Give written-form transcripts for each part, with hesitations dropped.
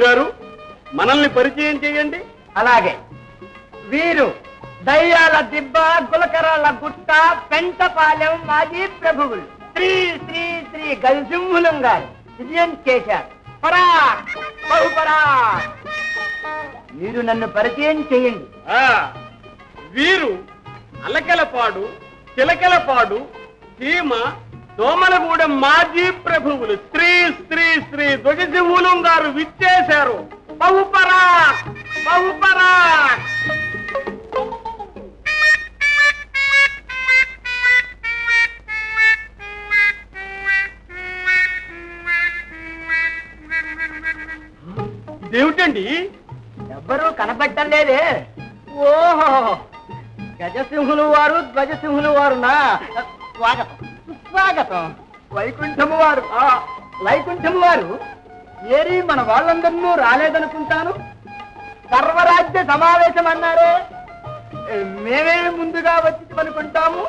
గారు మనల్ని పరిచయం చేయండి. అలాగే, వీరు దయ్యాల దిబ్బ, గులకరాల గుట్ట, పెంటపాలెం మాజీ ప్రభువులు శ్రీ శ్రీ శ్రీ గజసింహులం గారు విజయం చేశారు. పరాక్, బహుపరాక్. మీరు నన్ను పరిచయం చేయండి. వీరు అలకలపాడు, చిలకలపాడు, సీమ, దోమలగూడెం మాజీ ప్రభువులు శ్రీ శ్రీ శ్రీ ధ్వజసింహులం గారు విచ్చేశారు. బహుపరాక్, బహుపరాక్. ఇదేమిటండి, ఎవ్వరూ కనబట్టం లేదే. ఓహో, గజసింహులు వారు, ధ్వజసింహులు వారునా? స్వాగతం, స్వాగతం. వైకుంఠము వారు, వైకుంఠము వారు ఏరి మన వాళ్ళందరినూ రాలేదనుకుంటాను. సర్వరాజ్య సమావేశం అన్నారే, మేమే ముందుగా వచ్చి అనుకుంటాము.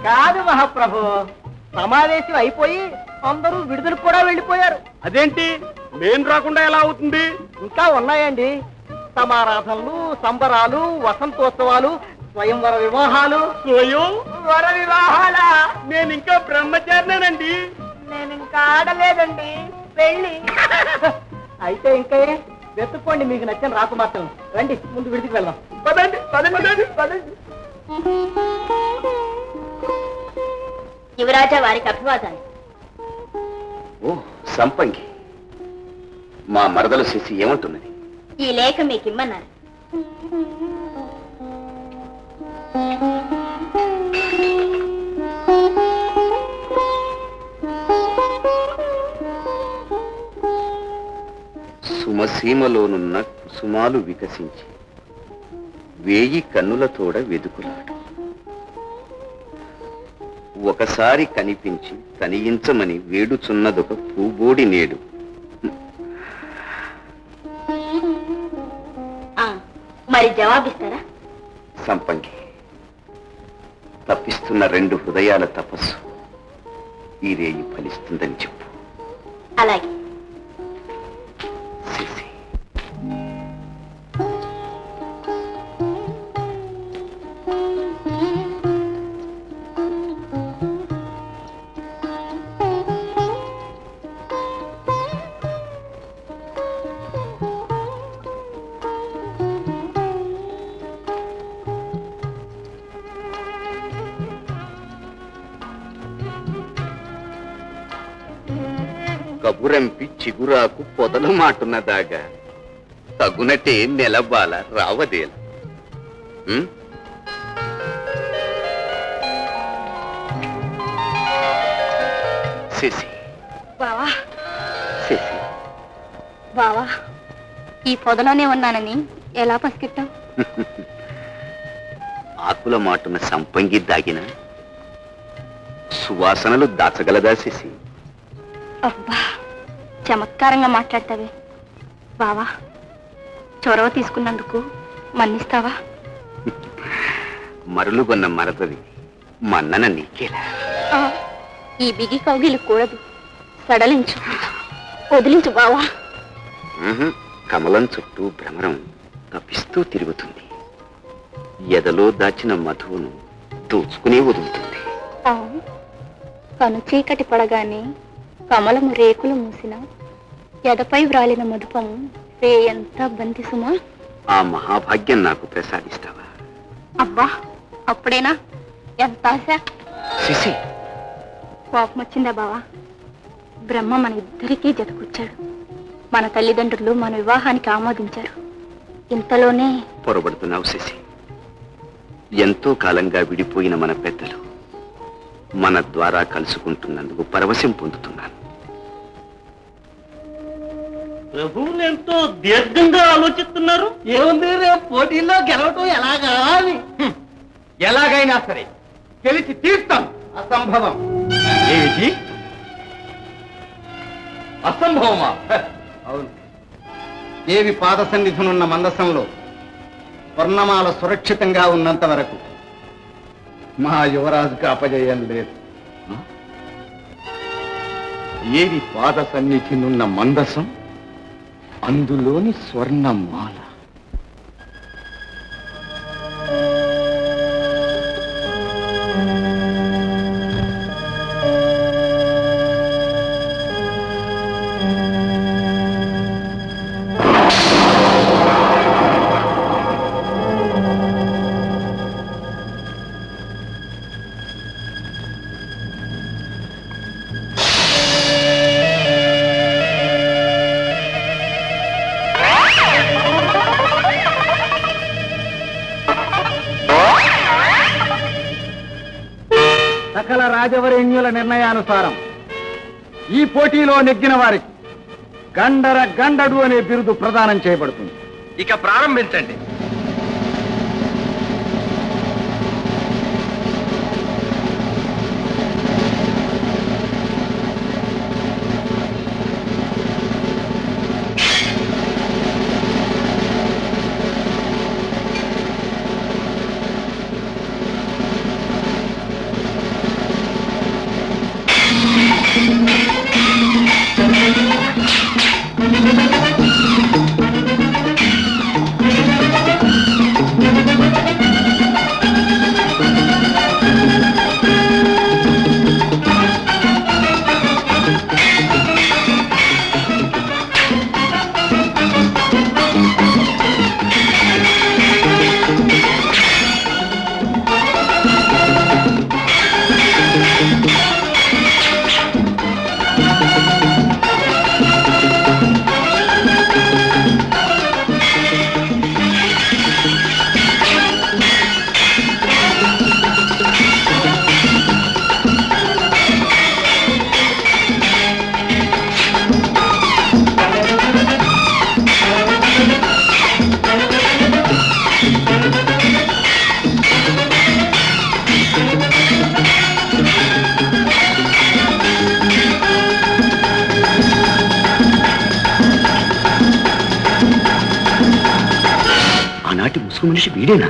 కాదు మహాప్రభు, సమావేశం అయిపోయి అందరూ విడుదలకు కూడా వెళ్ళిపోయారు. అదేంటి, మేం రాకుండా ఎలా అవుతుంది? ఇంకా ఉన్నాయండి. సమారాధనలు, సంబరాలు, వసంతోత్సవాలు, స్వయంవర వివాహాలు. వర వివాహాల? నేను ఇంకా బ్రహ్మచారినేనండి. నేను ఇంకా ఆడలేదండి పెళ్ళి. అయితే ఇంకా వెతుక్కోండి మీకు నచ్చిన రాకుమార్తెను. రండి, ముందు విడికి వెళ్దాం. పదండి, పదండి, పదండి. యువరాజా వారికి అభివాదాలు. ఓ సంపంగి, మా మరదలు శశి ఏమంటున్నది? ఈ లేఖ మీకు ఇమ్మన్నారు. సుమసీమలోనున్న కుసుమాలు వికసించి వేయి కన్నులతోడ వెదుకులాడు. ఒకసారి కనిపించి తనియించమని వేడుచున్నదొక పూబోడి నేడు. మరి జవాబిస్తారా? సంపంగి, తప్పిస్తున్న రెండు హృదయాల తపస్సు ఈ రేయి ఫలిస్తుందని చెప్పు. అలాగే. కబురంపి చిగురాకు పొదలు మాటున్నదాగా తగునటే నెలబాల రావదేల. శశి, బావా, శశి, బావా, ఈ పొదలోనే ఉన్నానని ఎలా పసికెట్టావు? ఆకుల మాటున సంపంగి దాగిన సువాసనలు దాచగలదా శశి? అబ్బా, చమత్కారంగా మాట్లాడతావే బావా. చొరవ తీసుకున్నందుకు మన్నిస్తావా? మరులుగొన్న మరదది మన్నన నీకేలా? ఈ బిగి కౌగిలు కూడదు, సడలించు, వదిలించు బావా. కమలం చుట్టూ భ్రమరం తప్పిస్తూ తిరుగుతుంది. ఎదలో దాచిన మధువును దోచుకునే వదులుతుంది. కను చీకటి పడగానే కమలము రేకులు మూసిన ఎదపై వ్రాలిన మధుపము రేయంతా బంతిసుమా. ఆ మహాభాగ్యం నాకు ప్రసాదిస్తావా? అబ్బా, అప్పుడేనా? ఎంత ఆశ! శశి, కోపం వచ్చిందా బావా? బ్రహ్మ మన ఇద్దరికీ జతకూర్చాడు. మన తల్లిదండ్రులు మన వివాహానికి ఆమోదించారు. ఇంతలోనే పొరబడుతున్నావు శశి. ఎంతో కాలంగా విడిపోయిన మన పెద్దలు మన ద్వారా కలుసుకుంటున్నందుకు పరవశం పొందుతున్నాను. ప్రభువులు ఎంతో దీర్ఘంగా ఆలోచిస్తున్నారు. ఏముంది, రేపు పోటీల్లో గెలవటం ఎలాగా అని. ఎలాగైనా సరే గెలిచి తీర్థం. అసంభవం. ఏమిటి అసంభవమా? అవును. దేవి పాద సన్నిధునున్న మందసంలో వర్ణమాల సురక్షితంగా ఉన్నంత వరకు మా యువరాజుకు అపజయం లేదు. ఏది పాద సన్నిధినున్న మందసం అందులోని స్వర్ణమాల. సకల రాజవరేణ్యుల నిర్ణయానుసారం ఈ పోటీలో నెగ్గిన వారికి గండర గండడు అనే బిరుదు ప్రదానం చేయబడుతుంది. ఇక ప్రారంభించండి. ఆనాటి ముసుగు మనిషి వీడేనా?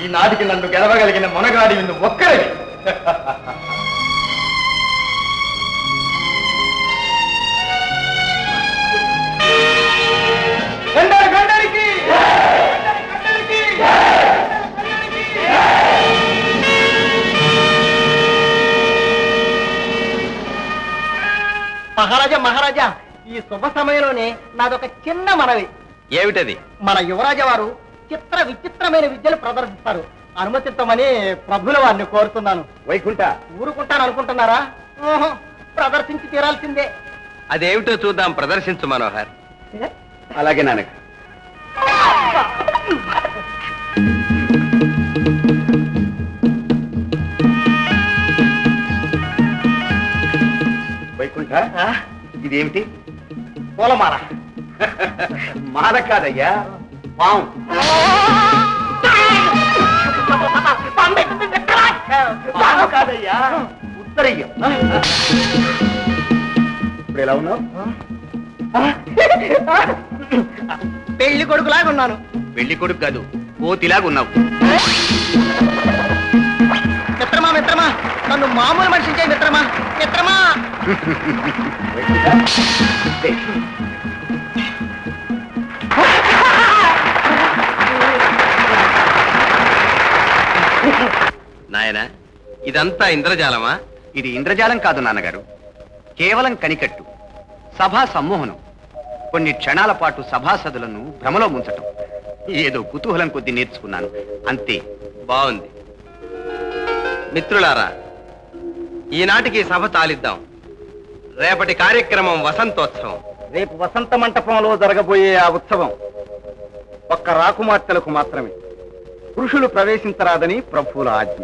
ఈనాటికి నన్ను గెలవగలిగిన మొనగాడి నువ్వు ఒక్కరివి. మహారాజా మహారాజా, ఈ శుభ సమయంలోనే నాదొక చిన్న మనవి. ఏమిటది? మన యువరాజా వారు చిత్ర విచిత్రమైన విద్యలు ప్రదర్శిస్తారు, అనుమతించమని ప్రభుల వారిని కోరుతున్నాను. వైకుంఠ, ఊరుకుంటాను అనుకుంటున్నారా? ఓహో, ప్రదర్శించి తీరాల్సిందే. అదేమిటో చూద్దాం, ప్రదర్శించు మనోహర్. అలాగే నాన్నగారు. వైకుంఠ, ఇదేమిటి? పూలమాల. మాల కాదయ్యా, పాము. పాము కాదయ్యా, ఉత్తరయ్యం. ఇప్పుడు ఎలా ఉన్నావు? పెళ్లి కొడుకులాగా ఉన్నాను. పెళ్లి కొడుకు కాదు, కోతిలాగా ఉన్నావు. చిత్రమామ మిత్రమా నన్ను మామూలు మనిషి చేయి మిత్రమా మిత్రమా నాయన ఇదంతా ఇంద్రజాలమా? ఇది ఇంద్రజాలం కాదు నాన్నగారు, కేవలం కనికట్టు, సభా సమ్మోహనం. కొన్ని క్షణాల పాటు సభాసదులను భ్రమలో ముంచటం. ఏదో కుతూహలం కొద్దీ నేర్చుకున్నాను అంతే. బాగుంది. మిత్రులారా, ఈనాటికి సభ తాలిద్దాం. రేపటి కార్యక్రమం వసంతోత్సవం. రేపు వసంత మంటపంలో జరగబోయే ఆ ఉత్సవం ఒక్క రాకుమార్తెలకు మాత్రమే. పురుషులు ప్రవేశించరాదని ప్రభువుల ఆజ్ఞ.